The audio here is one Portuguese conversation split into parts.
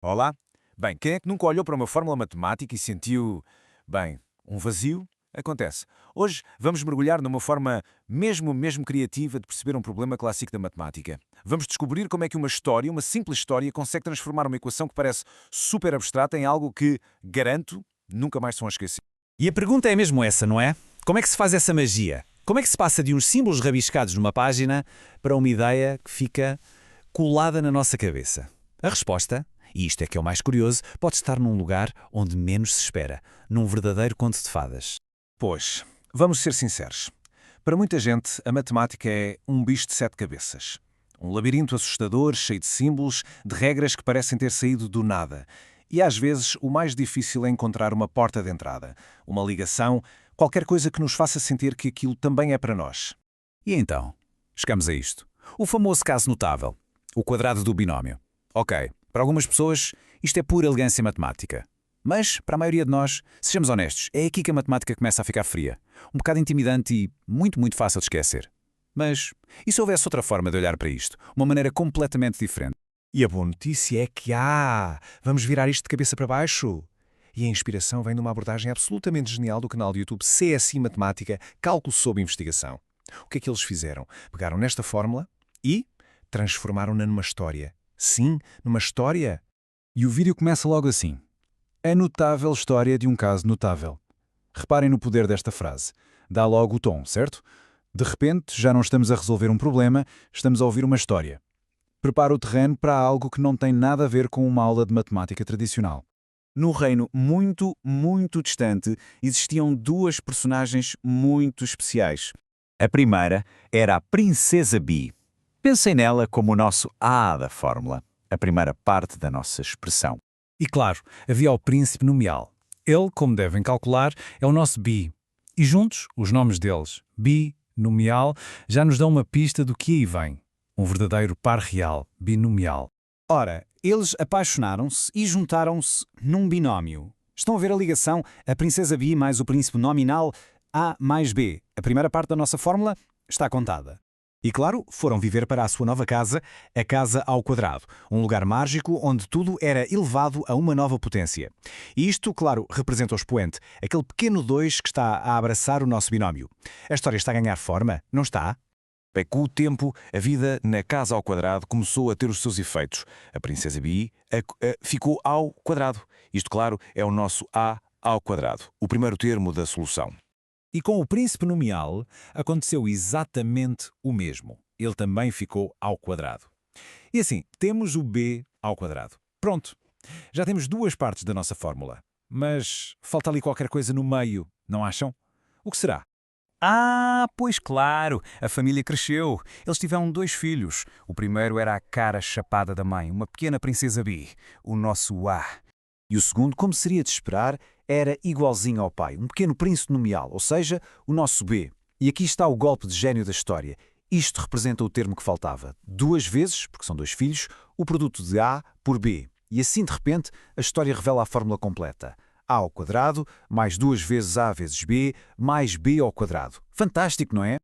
Olá. Bem, quem é que nunca olhou para uma fórmula matemática e sentiu, bem, um vazio? Acontece. Hoje vamos mergulhar numa forma mesmo criativa de perceber um problema clássico da matemática. Vamos descobrir como é que uma história, uma simples história, consegue transformar uma equação que parece super abstrata em algo que, garanto, nunca mais se vão esquecer. E a pergunta é mesmo essa, não é? Como é que se faz essa magia? Como é que se passa de uns símbolos rabiscados numa página para uma ideia que fica colada na nossa cabeça? A resposta, e isto é que é o mais curioso, pode estar num lugar onde menos se espera, num verdadeiro conto de fadas. Pois, vamos ser sinceros. Para muita gente, a matemática é um bicho de sete cabeças. Um labirinto assustador, cheio de símbolos, de regras que parecem ter saído do nada. E às vezes o mais difícil é encontrar uma porta de entrada, uma ligação, qualquer coisa que nos faça sentir que aquilo também é para nós. E então? Chegamos a isto. O famoso caso notável, o quadrado do binómio. Ok, para algumas pessoas isto é pura elegância matemática. Mas, para a maioria de nós, sejamos honestos, é aqui que a matemática começa a ficar fria. Um bocado intimidante e muito fácil de esquecer. Mas, e se houvesse outra forma de olhar para isto? Uma maneira completamente diferente? E a boa notícia é que vamos virar isto de cabeça para baixo. E a inspiração vem de uma abordagem absolutamente genial do canal de YouTube CSI Matemática, Cálculo sob Investigação. O que é que eles fizeram? Pegaram nesta fórmula e transformaram-na numa história. Sim, numa história. E o vídeo começa logo assim. A notável história de um caso notável. Reparem no poder desta frase. Dá logo o tom, certo? De repente, já não estamos a resolver um problema, estamos a ouvir uma história. Prepara o terreno para algo que não tem nada a ver com uma aula de matemática tradicional. Num reino muito distante, existiam duas personagens muito especiais. A primeira era a Princesa Bee. Pensem nela como o nosso A da fórmula, a primeira parte da nossa expressão. E claro, havia o príncipe nomeal. Ele, como devem calcular, é o nosso bi. E juntos, os nomes deles, bi, nomeal, já nos dão uma pista do que aí vem. Um verdadeiro par real, binomial. Ora, eles apaixonaram-se e juntaram-se num binómio. Estão a ver a ligação? A Princesa Bee mais o príncipe nominal A mais B. A primeira parte da nossa fórmula está contada. E claro, foram viver para a sua nova casa, a Casa ao Quadrado, um lugar mágico onde tudo era elevado a uma nova potência. E isto, claro, representa o expoente, aquele pequeno 2 que está a abraçar o nosso binómio. A história está a ganhar forma, não está? Bem, com o tempo, a vida na Casa ao Quadrado começou a ter os seus efeitos. A Princesa Bee ficou ao quadrado. Isto, claro, é o nosso A ao quadrado, o primeiro termo da solução. E com o príncipe nomeal aconteceu exatamente o mesmo. Ele também ficou ao quadrado. E assim, temos o b ao quadrado. Pronto, já temos duas partes da nossa fórmula. Mas falta ali qualquer coisa no meio, não acham? O que será? Ah, pois claro, a família cresceu. Eles tiveram 2 filhos. O primeiro era a cara chapada da mãe, uma pequena Princesa Bee, o nosso A. E o segundo, como seria de esperar, era igualzinho ao pai, um pequeno príncipe nomeal, ou seja, o nosso B. E aqui está o golpe de gênio da história. Isto representa o termo que faltava. 2 vezes, porque são 2 filhos, o produto de A por B. E assim, de repente, a história revela a fórmula completa. A ao quadrado, mais 2 vezes A vezes B, mais B ao quadrado. Fantástico, não é?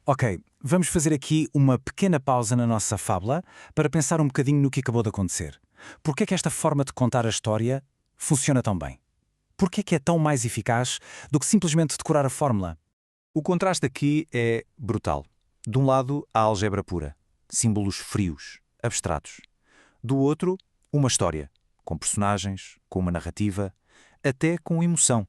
Ok, vamos fazer aqui uma pequena pausa na nossa fábula para pensar um bocadinho no que acabou de acontecer. Por que é que esta forma de contar a história funciona tão bem? Por que é tão mais eficaz do que simplesmente decorar a fórmula? O contraste aqui é brutal. De um lado, a álgebra pura, símbolos frios, abstratos. Do outro, uma história, com personagens, com uma narrativa, até com emoção.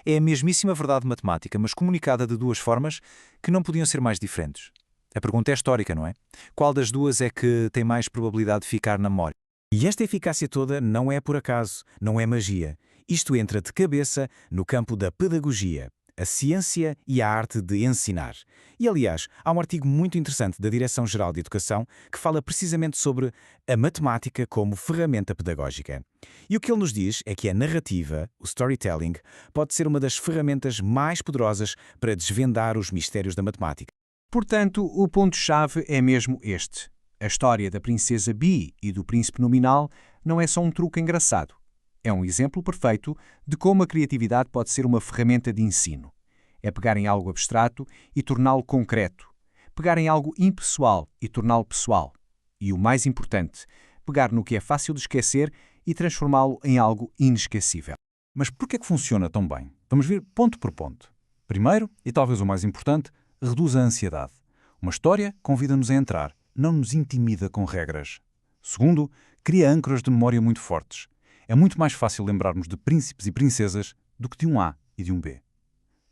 É a mesmíssima verdade matemática, mas comunicada de duas formas que não podiam ser mais diferentes. A pergunta é histórica, não é? Qual das duas é que tem mais probabilidade de ficar na memória? E esta eficácia toda não é por acaso, não é magia. Isto entra de cabeça no campo da pedagogia, a ciência e a arte de ensinar. E, aliás, há um artigo muito interessante da Direção-Geral de Educação que fala precisamente sobre a matemática como ferramenta pedagógica. E o que ele nos diz é que a narrativa, o storytelling, pode ser uma das ferramentas mais poderosas para desvendar os mistérios da matemática. Portanto, o ponto-chave é mesmo este. A história da Princesa Bee e do Príncipe Nominal não é só um truque engraçado. É um exemplo perfeito de como a criatividade pode ser uma ferramenta de ensino. É pegar em algo abstrato e torná-lo concreto. Pegar em algo impessoal e torná-lo pessoal. E o mais importante, pegar no que é fácil de esquecer e transformá-lo em algo inesquecível. Mas por que é que funciona tão bem? Vamos ver ponto por ponto. Primeiro, e talvez o mais importante, reduz a ansiedade. Uma história convida-nos a entrar, não nos intimida com regras. Segundo, cria âncoras de memória muito fortes. É muito mais fácil lembrarmos de príncipes e princesas do que de um A e de um B.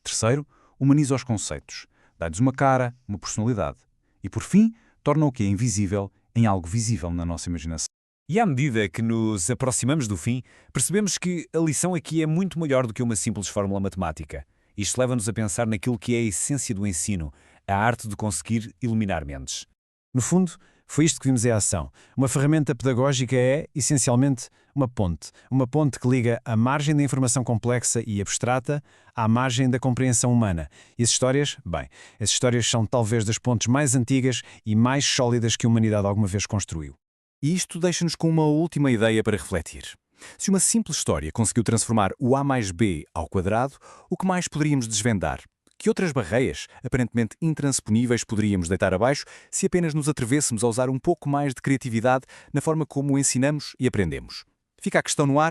Terceiro, humaniza os conceitos. Dá-lhes uma cara, uma personalidade. E por fim, torna o que é invisível em algo visível na nossa imaginação. E à medida que nos aproximamos do fim, percebemos que a lição aqui é muito maior do que uma simples fórmula matemática. Isto leva-nos a pensar naquilo que é a essência do ensino, a arte de conseguir iluminar mentes. No fundo, foi isto que vimos em ação. Uma ferramenta pedagógica é, essencialmente, uma ponte que liga a margem da informação complexa e abstrata à margem da compreensão humana. E as histórias? Bem, as histórias são talvez das pontes mais antigas e mais sólidas que a humanidade alguma vez construiu. E isto deixa-nos com uma última ideia para refletir. Se uma simples história conseguiu transformar o A mais B ao quadrado, o que mais poderíamos desvendar? Que outras barreiras, aparentemente intransponíveis, poderíamos deitar abaixo se apenas nos atrevêssemos a usar um pouco mais de criatividade na forma como ensinamos e aprendemos? Fica a questão no ar.